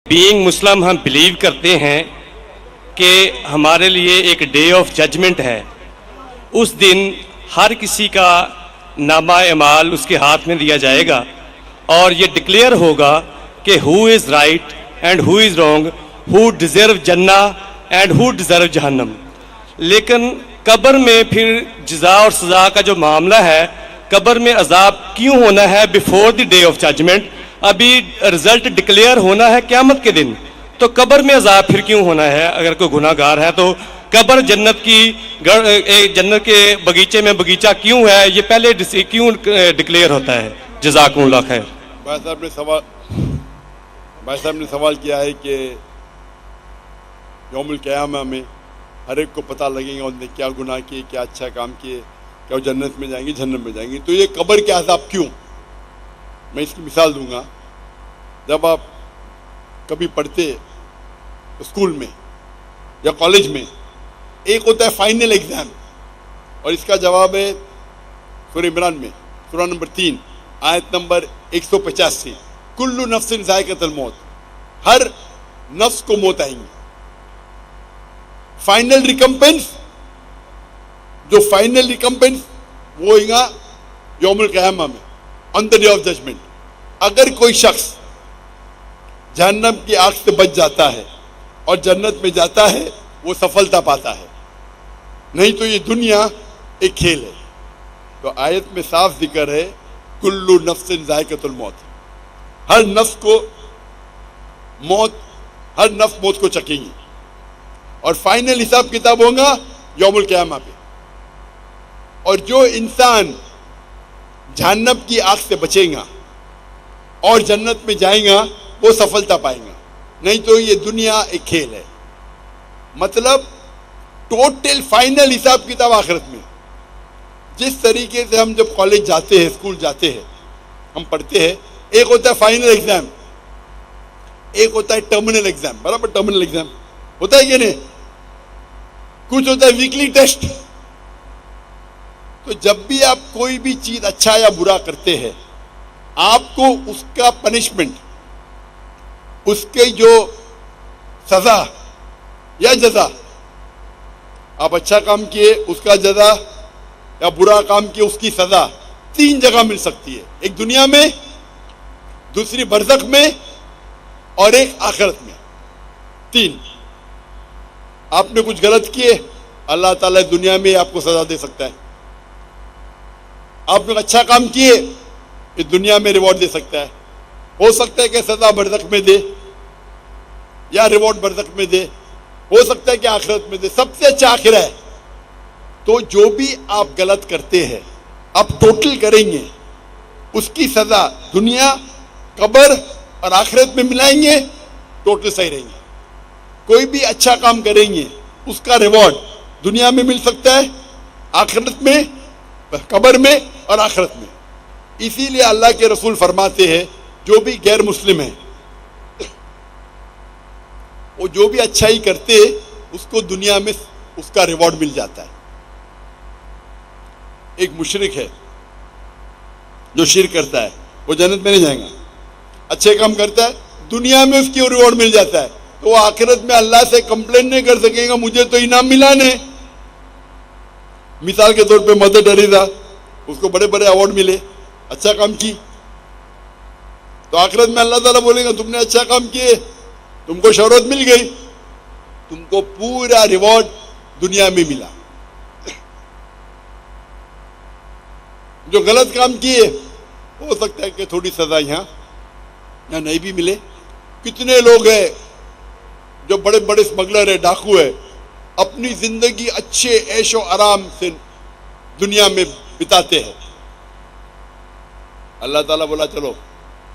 Being مسلم ہم blue کرتے ہیں کہ ہمارے لیے ایک ڈے آف ججمنٹ ہے. اس دن ہر کسی کا نامہ اعمال اس کے ہاتھ میں دیا جائے گا اور یہ ڈکلیئر ہوگا کہ who is right and who is wrong, who deserve جنہ اینڈ ہو ڈیزرو جہنم. لیکن قبر میں پھر جزا اور سزا کا جو معاملہ ہے، قبر میں عذاب کیوں ہونا ہے before the day of judgment? ابھی رزلٹ ڈکلیئر ہونا ہے قیامت کے دن، تو قبر میں عذاب پھر کیوں ہونا ہے؟ اگر کوئی گناہ گار ہے تو قبر جنت کے بغیچے میں بغیچہ کیوں ہے؟ یہ پہلے کیوں ڈکلیئر ہوتا ہے؟ جزاکم اللہ خیر. بھائی صاحب نے سوال کیا ہے کہ یوم القیامہ میں ہر ایک کو پتہ لگے گا انہوں نے کیا گناہ کیے، کیا اچھا کام کیے، کیا وہ جنت میں جائیں گے جہنم میں جائیں گے. تو یہ قبر کے عذاب کیوں؟ میں اس کی مثال دوں گا. جب آپ کبھی پڑھتے اسکول میں یا کالج میں، ایک ہوتا ہے فائنل ایگزام، اور اس کا جواب ہے سورہ عمران میں سورہ نمبر 3 آیت نمبر 185، کل نفس ذائقۃ الموت، ہر نفس کو موت آئیں گی. فائنل ریکمپنس، جو فائنل ریکمپنس وہ ہوئے گا یوم القیامہ میں، آن دا ڈے آف ججمنٹ. اگر کوئی شخص جہنم کی آگ سے بچ جاتا ہے اور جنت میں جاتا ہے، وہ سفلتا پاتا ہے، نہیں تو یہ دنیا ایک کھیل ہے. تو آیت میں صاف ذکر ہے کل نفس ذائقۃ الموت، ہر نفس کو موت، ہر نفس موت کو چکیں گی، اور فائنل حساب کتاب ہوگا یوم القیامہ پہ. اور جو انسان جہنم کی آگ سے بچے گا اور جنت میں جائے گا وہ سفلتا پائے گا، نہیں تو یہ دنیا ایک کھیل ہے. مطلب ٹوٹل فائنل حساب کتاب آخرت میں. جس طریقے سے ہم جب کالج جاتے ہیں، اسکول جاتے ہیں، ہم پڑھتے ہیں، ایک ہوتا ہے فائنل ایگزام، ایک ہوتا ہے ٹرمینل ایگزام. برابر ٹرمینل ایگزام ہوتا ہے کہ نہیں؟ کچھ ہوتا ہے ویکلی ٹیسٹ. تو جب بھی آپ کوئی بھی چیز اچھا یا برا کرتے ہیں، آپ کو اس کا پنشمنٹ، اس کی جو سزا یا جزا، آپ اچھا کام کیے اس کا جزا یا برا کام کیے اس کی سزا 3 جگہ مل سکتی ہے. ایک دنیا میں، دوسری برزخ میں، اور ایک آخرت میں. 3. آپ نے کچھ غلط کیے، اللہ تعالیٰ دنیا میں آپ کو سزا دے سکتا ہے. آپ نے اچھا کام کیے، یہ دنیا میں ریوارڈ دے سکتا ہے. ہو سکتا ہے کہ سزا برزخ میں دے یا ریوارڈ برزخ میں دے، ہو سکتا ہے کہ آخرت میں دے. سب سے اچھا آخرہ ہے. تو جو بھی آپ غلط کرتے ہیں، آپ ٹوٹل کریں گے، اس کی سزا دنیا، قبر اور آخرت میں ملائیں گے، ٹوٹل صحیح رہیں گے. کوئی بھی اچھا کام کریں گے، اس کا ریوارڈ دنیا میں مل سکتا ہے، آخرت میں، قبر میں اور آخرت میں. اسی لیے اللہ کے رسول فرماتے ہیں جو بھی غیر مسلم ہیں، وہ جو بھی اچھائی کرتے اس کو دنیا میں اس کا ریوارڈ مل جاتا ہے. ایک مشرک ہے جو شرک کرتا ہے، وہ جنت میں نہیں جائے گا. اچھے کام کرتا ہے، دنیا میں اس کی ریوارڈ مل جاتا ہے، تو وہ آخرت میں اللہ سے کمپلین نہیں کر سکے گا مجھے تو انعام ملا نہیں. مثال کے طور پہ مدر ٹریسا، اس کو بڑے بڑے ایوارڈ ملے، اچھا کام کی. تو آخرت میں اللہ تعالیٰ بولے گا تم نے اچھا کام کیے، تم کو شہرت مل گئی، تم کو پورا ریوارڈ دنیا میں ملا. جو غلط کام کیے ہو سکتا ہے کہ تھوڑی سزا یہاں نہیں بھی ملے. کتنے لوگ ہیں جو بڑے بڑے اسمگلر ہیں، ڈاکو ہے، اپنی زندگی اچھے عیش و آرام سے دنیا میں بتاتے ہیں. اللہ تعالیٰ بولا چلو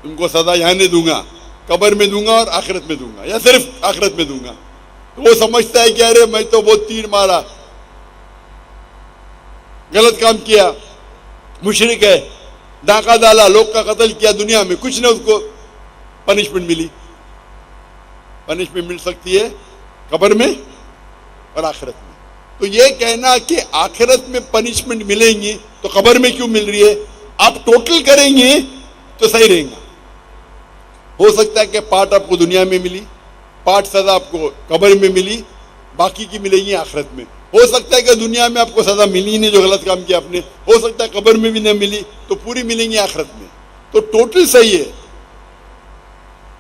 تم کو سزا یہاں نہیں دوں گا، قبر میں دوں گا اور آخرت میں دوں گا، یا صرف آخرت میں دوں گا. تو وہ سمجھتا ہے کہ ارے میں تو بہت تیر مارا، غلط کام کیا، مشرک ہے، ڈاکہ ڈالا، لوگ کا قتل کیا، دنیا میں کچھ نہ اس کو پنشمنٹ ملی. پنشمنٹ مل سکتی ہے قبر میں اور آخرت میں. تو یہ کہنا کہ آخرت میں پنشمنٹ ملیں گی تو قبر میں کیوں مل رہی ہے، آپ ٹوٹل کریں گے تو صحیح رہیں گا. ہو سکتا ہے کہ پارٹ آپ کو دنیا میں ملی، پارٹ سزا آپ کو قبر میں ملی، باقی کی ملے گی آخرت میں. ہو سکتا ہے کہ دنیا میں آپ کو سزا ملی نہیں جو غلط کام کیا آپ نے، ہو سکتا ہے قبر میں بھی نہ ملی تو پوری ملیں گی آخرت میں. تو ٹوٹل صحیح ہے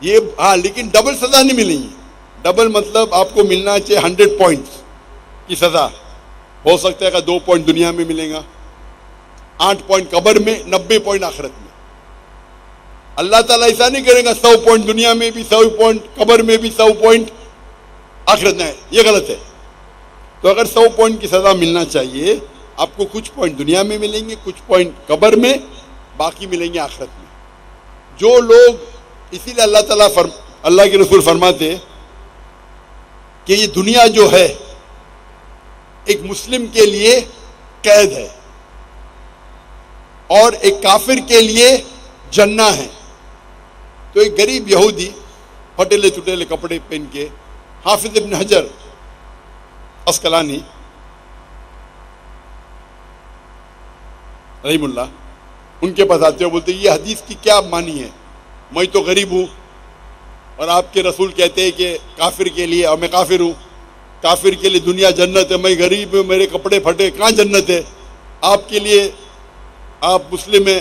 یہ. ہاں لیکن ڈبل سزا نہیں ملیں گی. ڈبل مطلب آپ کو ملنا چاہیے 100 پوائنٹس کی سزا. ہو سکتا ہے کہ 2 پوائنٹ دنیا میں ملے گا، 8 پوائنٹ قبر میں، 90 پوائنٹ آخرت میں. اللہ تعالیٰ ایسا نہیں کرے گا 100 پوائنٹ دنیا میں بھی، 100 پوائنٹ قبر میں بھی، 100 پوائنٹ آخرت میں. یہ غلط ہے. تو اگر 100 پوائنٹ کی سزا ملنا چاہیے آپ کو کچھ پوائنٹ دنیا میں ملیں گے، کچھ پوائنٹ قبر میں، باقی ملیں گے آخرت میں. جو لوگ، اسی لیے اللہ کے رسول فرماتے کہ یہ دنیا جو ہے ایک مسلم کے لیے قید ہے اور ایک کافر کے لیے جنہ ہے. تو ایک غریب یہودی پھٹیلے چٹیلے کپڑے پہن کے حافظ ابن حجر اسقلانی رحم اللہ ان کے پاس آتے ہو، بولتے یہ حدیث کی کیا معنی ہے؟ میں تو غریب ہوں اور آپ کے رسول کہتے ہیں کہ کافر کے لیے، اور میں کافر ہوں، کافر کے لیے دنیا جنت ہے، میں غریب ہوں، میرے کپڑے پھٹے، کہاں جنت ہے؟ آپ کے لیے، آپ مسلم ہیں،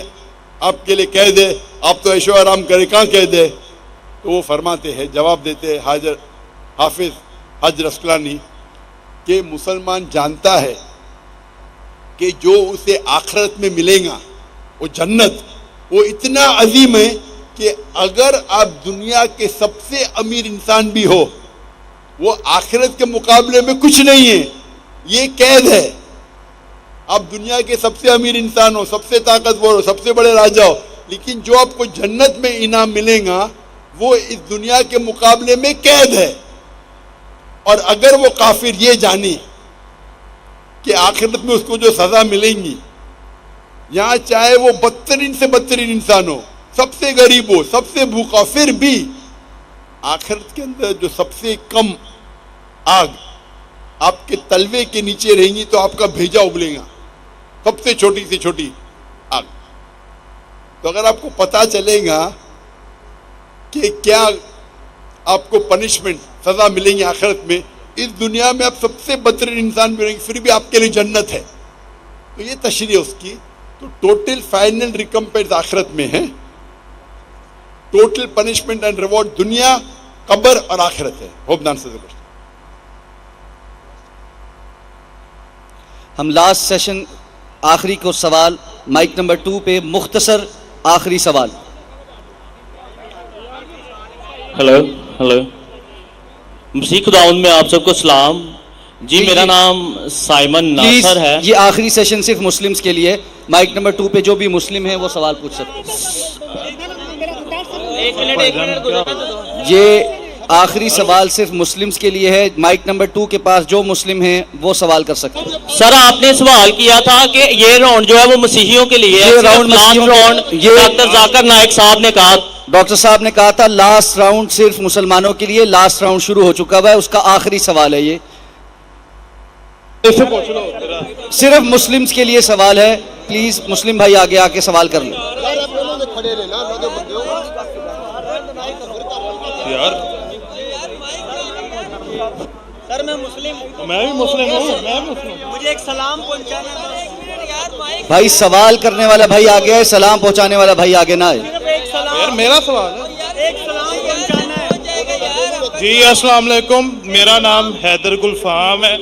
آپ کے لیے قید ہے، آپ تو عیش و آرام کریں، کہاں قید ہے؟ تو وہ فرماتے ہیں، جواب دیتے ہیں حافظ حجر اسقلانی کہ مسلمان جانتا ہے کہ جو اسے آخرت میں ملے گا وہ جنت، وہ اتنا عظیم ہے کہ اگر آپ دنیا کے سب سے امیر انسان بھی ہو وہ آخرت کے مقابلے میں کچھ نہیں ہے. یہ قید ہے. آپ دنیا کے سب سے امیر انسان ہو، سب سے طاقتور ہو، سب سے بڑے راجا ہو، لیکن جو آپ کو جنت میں انعام ملے گا وہ اس دنیا کے مقابلے میں قید ہے. اور اگر وہ کافر یہ جانے کہ آخرت میں اس کو جو سزا ملیں گی، یہاں چاہے وہ بدترین سے بدترین انسان ہو، سب سے غریب ہو، سب سے بھوکا، پھر بھی آخرت کے اندر جو سب سے کم آگ آپ کے تلوے کے نیچے رہیں گی تو آپ کا بھیجا ابلے گا، سب سے چھوٹی سے چھوٹی آگ. تو اگر آپ کو پتا چلے گا کہ کیا آپ کو پنشمنٹ، سزا ملیں گی آخرت میں، اس دنیا میں آپ سب سے بدترین انسان بھی رہیں گے پھر بھی آپ کے لیے جنت ہے، تو یہ تشریح اس کی. تو ٹوٹل فائنل ریکمپنس آخرت میں ہے. ٹوٹل پنشمنٹ اینڈ ریوارڈ دنیا، قبر اور آخرت ہے. ہوپ دان سے ہم لاسٹ سیشن آخری کو سوال مائک نمبر 2 پہ مختصر آخری سوال. ہلو مسیح خداوند میں آپ سب کو سلام. جی میرا نام سائمن پلیز ناصر ہے. یہ آخری سیشن صرف مسلمز کے لیے. مائک نمبر 2 پہ جو بھی مسلم ہیں وہ سوال پوچھ سکتے ہیں. یہ آخری سوال صرف مسلمز کے لیے ہے. مائک نمبر 2 کے پاس جو مسلم ہیں وہ سوال کر سکتے ہیں. سر آپ نے سوال کیا تھا کہ یہ راؤنڈ جو ہے وہ مسیحیوں کے لیے ہے. یہ راؤنڈ لاسٹ مسیحیوں راؤنڈ یہ ڈاکٹر ذاکر نائک صاحب نے کہا، ڈاکٹر صاحب نے کہا تھا لاسٹ راؤنڈ صرف مسلمانوں کے لیے. لاسٹ راؤنڈ شروع ہو چکا ہوا ہے، اس کا آخری سوال ہے. یہ صرف مسلمز کے لیے سوال ہے. پلیز مسلم بھائی آگے آ کے سوال کر لیں. سر میں مسلم ہوں. میں بھی مسلم ہوں. مجھے ایک سلام پہنچانا ہے. بھائی سوال کرنے والا بھائی آگے ہے، سلام پہنچانے والا بھائی آگے نہ آئے. ایک سلام، یار میرا سوال ہے. ایک سلام پہنچانا ہے. جی السلام علیکم، میرا نام حیدر گلفام ہے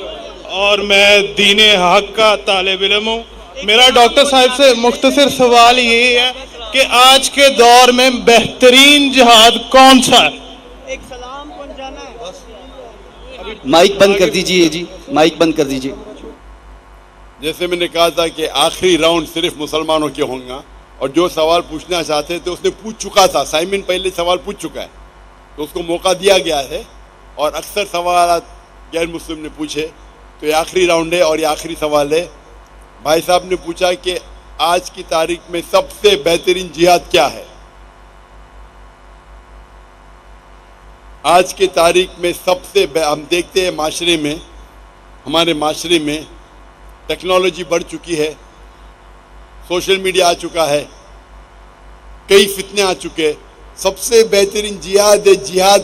اور میں دین حق کا طالب علم ہوں. میرا ڈاکٹر صاحب سے مختصر سوال یہ ہے کہ آج کے دور میں بہترین جہاد کون سا ہے؟ ایک سلام پہنچانا ہے. مائک بند کر دیجئے. جی مائک بند کر دیجئے. جیسے میں نے کہا تھا کہ آخری راؤنڈ صرف مسلمانوں کے ہوں گا، اور جو سوال پوچھنا چاہتے تھے اس نے پوچھ چکا تھا. سائمن پہلے سوال پوچھ چکا ہے تو اس کو موقع دیا گیا ہے، اور اکثر سوالات غیر مسلم نے پوچھے. تو یہ آخری راؤنڈ ہے اور یہ آخری سوال ہے. بھائی صاحب نے پوچھا کہ آج کی تاریخ میں سب سے بہترین جہاد کیا ہے؟ آج کی تاریخ میں سب سے ہم دیکھتے ہیں معاشرے میں، ہمارے معاشرے میں ٹیکنالوجی بڑھ چکی ہے، سوشل میڈیا آ چکا ہے، کئی فتنے آ چکے. سب سے بہترین جہاد ہے جہاد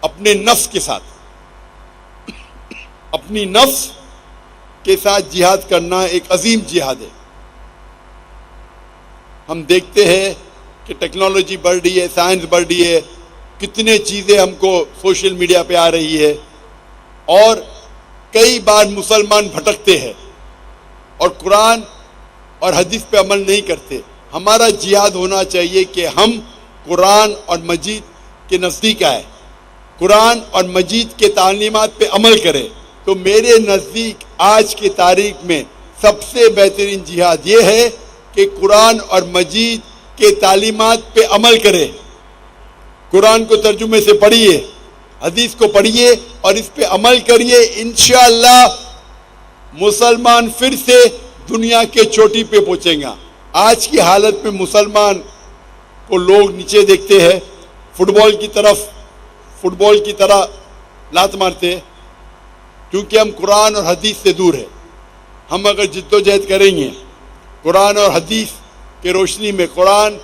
اپنے نفس کے ساتھ. اپنی نفس کے ساتھ جہاد کرنا ایک عظیم جہاد ہے. ہم دیکھتے ہیں کہ ٹیکنالوجی بڑھ رہی ہے, سائنس بڑھ رہی ہے, کتنے چیزیں ہم کو سوشل میڈیا پہ آ رہی ہے, اور کئی بار مسلمان بھٹکتے ہیں اور قرآن اور حدیث پہ عمل نہیں کرتے. ہمارا جہاد ہونا چاہیے کہ ہم قرآن اور مجید کے نزدیک آئے, قرآن اور مجید کے تعلیمات پہ عمل کرے. تو میرے نزدیک آج کی تاریخ میں سب سے بہترین جہاد یہ ہے کہ قرآن اور مجید کے تعلیمات پہ عمل کرے. قرآن کو ترجمے سے پڑھیے, حدیث کو پڑھیے اور اس پہ عمل کریے. انشاءاللہ مسلمان پھر سے دنیا کے چوٹی پہ پہنچیں گا. آج کی حالت میں مسلمان کو لوگ نیچے دیکھتے ہیں, فٹ بال کی طرح لات مارتے ہیں, کیونکہ ہم قرآن اور حدیث سے دور ہیں. ہم اگر جد و جہد کریں گے, قرآن اور حدیث کے روشنی میں قرآن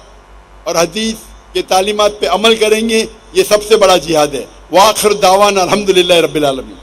اور حدیث کے تعلیمات پہ عمل کریں گے, یہ سب سے بڑا جہاد ہے. وآخر دعوانا الحمدللہ رب العالمین.